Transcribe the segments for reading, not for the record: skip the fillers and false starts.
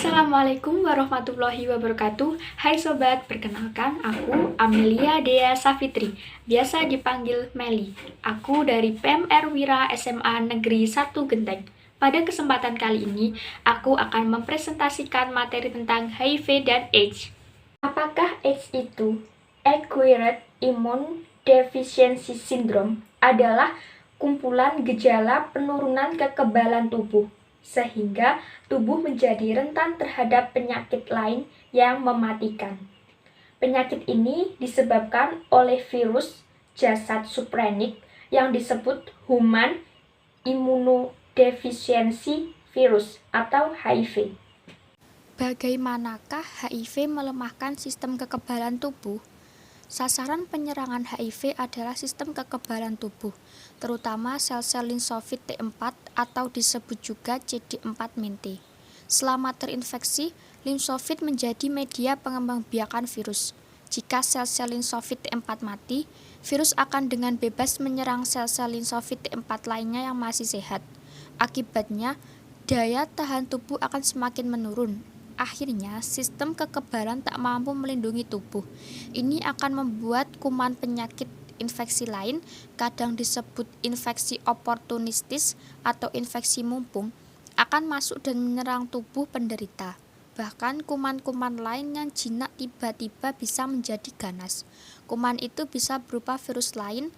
Assalamualaikum warahmatullahi wabarakatuh. Hai sobat, perkenalkan aku Amelia Dea Safitri, biasa dipanggil Meli. Aku dari PMR Wira SMA Negeri 1 Genteng. Pada kesempatan kali ini, aku akan mempresentasikan materi tentang HIV dan AIDS. Apakah AIDS itu? Acquired Immune Deficiency Syndrome adalah kumpulan gejala penurunan kekebalan tubuh, sehingga tubuh menjadi rentan terhadap penyakit lain yang mematikan. Penyakit ini disebabkan oleh virus jasad suprenik yang disebut Human Immunodeficiency Virus atau HIV. Bagaimanakah HIV melemahkan sistem kekebalan tubuh? Sasaran penyerangan HIV adalah sistem kekebalan tubuh, terutama sel-sel limfofit T4 atau disebut juga CD4-T. Selama terinfeksi, limfofit menjadi media pengembangbiakan virus. Jika sel-sel limfofit T4 mati, virus akan dengan bebas menyerang sel-sel limfofit T4 lainnya yang masih sehat. Akibatnya, daya tahan tubuh akan semakin menurun. Akhirnya, sistem kekebalan tak mampu melindungi tubuh. Ini akan membuat kuman penyakit infeksi lain, kadang disebut infeksi oportunistis atau infeksi mumpung, akan masuk dan menyerang tubuh penderita. Bahkan kuman-kuman lain yang jinak tiba-tiba bisa menjadi ganas. Kuman itu bisa berupa virus lain,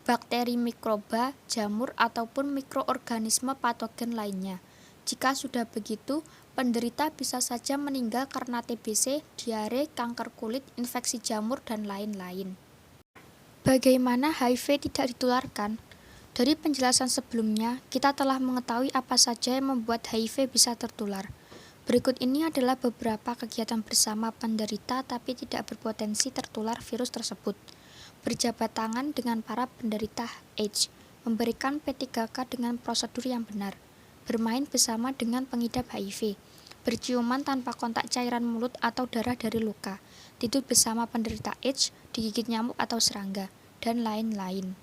bakteri mikroba, jamur, ataupun mikroorganisme patogen lainnya. Jika sudah begitu, penderita bisa saja meninggal karena TBC, diare, kanker kulit, infeksi jamur, dan lain-lain. Bagaimana HIV tidak ditularkan? Dari penjelasan sebelumnya, kita telah mengetahui apa saja yang membuat HIV bisa tertular. Berikut ini adalah beberapa kegiatan bersama penderita tapi tidak berpotensi tertular virus tersebut. Berjabat tangan dengan para penderita AIDS, memberikan P3K dengan prosedur yang benar, bermain bersama dengan pengidap HIV, berciuman tanpa kontak cairan mulut atau darah dari luka, tidur bersama penderita AIDS, digigit nyamuk atau serangga, dan lain-lain.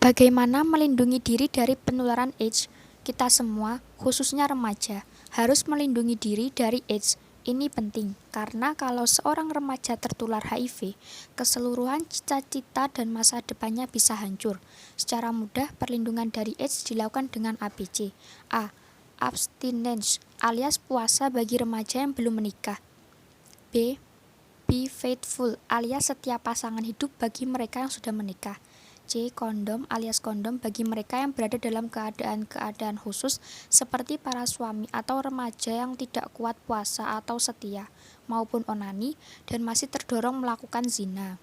Bagaimana melindungi diri dari penularan AIDS? Kita semua, khususnya remaja, harus melindungi diri dari AIDS. Ini penting, karena kalau seorang remaja tertular HIV, keseluruhan cita-cita dan masa depannya bisa hancur. Secara mudah, perlindungan dari AIDS dilakukan dengan ABC. A. Abstinence, alias puasa bagi remaja yang belum menikah. B. Be faithful, alias setia pasangan hidup bagi mereka yang sudah menikah. C. Kondom, alias kondom bagi mereka yang berada dalam keadaan-keadaan khusus seperti para suami atau remaja yang tidak kuat puasa atau setia, maupun onani, dan masih terdorong melakukan zina.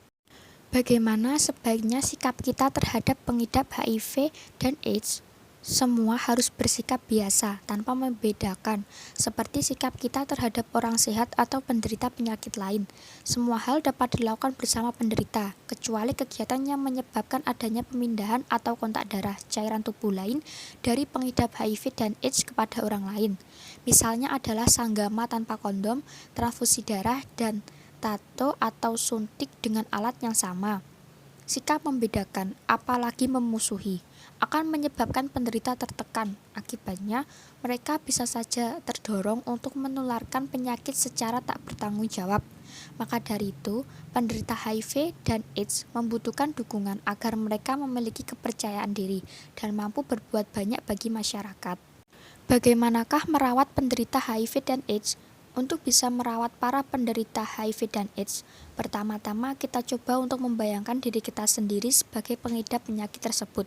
Bagaimana sebaiknya sikap kita terhadap pengidap HIV dan AIDS? Semua harus bersikap biasa, tanpa membedakan, seperti sikap kita terhadap orang sehat atau penderita penyakit lain. Semua hal dapat dilakukan bersama penderita, kecuali kegiatan yang menyebabkan adanya pemindahan atau kontak darah, cairan tubuh lain, dari pengidap HIV dan AIDS kepada orang lain. Misalnya adalah sanggama tanpa kondom, transfusi darah, dan tato atau suntik dengan alat yang sama. Sikap membedakan, apalagi memusuhi, akan menyebabkan penderita tertekan. Akibatnya, mereka bisa saja terdorong untuk menularkan penyakit secara tak bertanggung jawab. Maka dari itu, penderita HIV dan AIDS membutuhkan dukungan agar mereka memiliki kepercayaan diri dan mampu berbuat banyak bagi masyarakat. Bagaimanakah merawat penderita HIV dan AIDS? Untuk bisa merawat para penderita HIV dan AIDS, pertama-tama kita coba untuk membayangkan diri kita sendiri sebagai pengidap penyakit tersebut.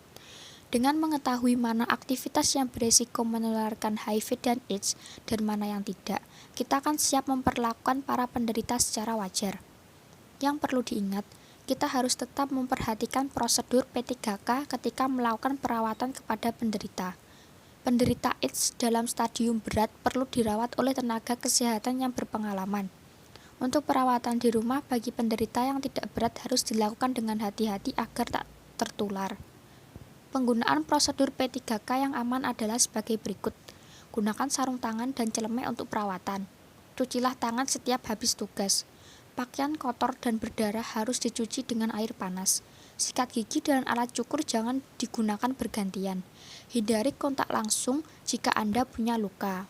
Dengan mengetahui mana aktivitas yang beresiko menularkan HIV dan AIDS dan mana yang tidak, kita akan siap memperlakukan para penderita secara wajar. Yang perlu diingat, kita harus tetap memperhatikan prosedur P3K ketika melakukan perawatan kepada penderita. Penderita AIDS dalam stadium berat perlu dirawat oleh tenaga kesehatan yang berpengalaman. Untuk perawatan di rumah bagi penderita yang tidak berat harus dilakukan dengan hati-hati agar tak tertular. Penggunaan prosedur P3K yang aman adalah sebagai berikut. Gunakan sarung tangan dan celemek untuk perawatan. Cucilah tangan setiap habis tugas. Pakaian kotor dan berdarah harus dicuci dengan air panas. Sikat gigi dan alat cukur jangan digunakan bergantian. Hindari kontak langsung jika Anda punya luka.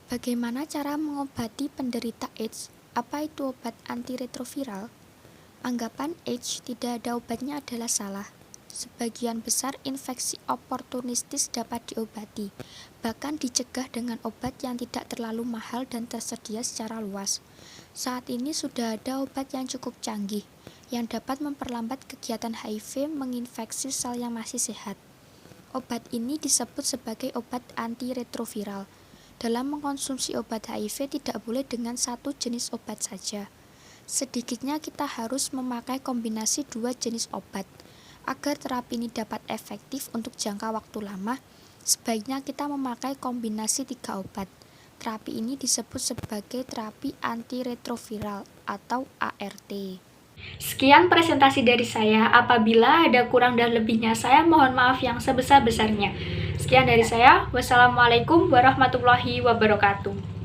Bagaimana cara mengobati penderita AIDS? Apa itu obat antiretroviral? Anggapan AIDS tidak ada obatnya adalah salah. Sebagian besar infeksi oportunistis dapat diobati, bahkan dicegah dengan obat yang tidak terlalu mahal dan tersedia secara luas. Saat ini sudah ada obat yang cukup canggih, yang dapat memperlambat kegiatan HIV menginfeksi sel yang masih sehat. Obat ini disebut sebagai obat antiretroviral. Dalam mengkonsumsi obat HIV tidak boleh dengan satu jenis obat saja. Sedikitnya kita harus memakai kombinasi dua jenis obat. Agar terapi ini dapat efektif untuk jangka waktu lama, sebaiknya kita memakai kombinasi 3 obat. Terapi ini disebut sebagai terapi antiretroviral atau ART. Sekian presentasi dari saya. Apabila ada kurang dan lebihnya, saya mohon maaf yang sebesar-besarnya. Sekian dari saya. Wassalamualaikum warahmatullahi wabarakatuh.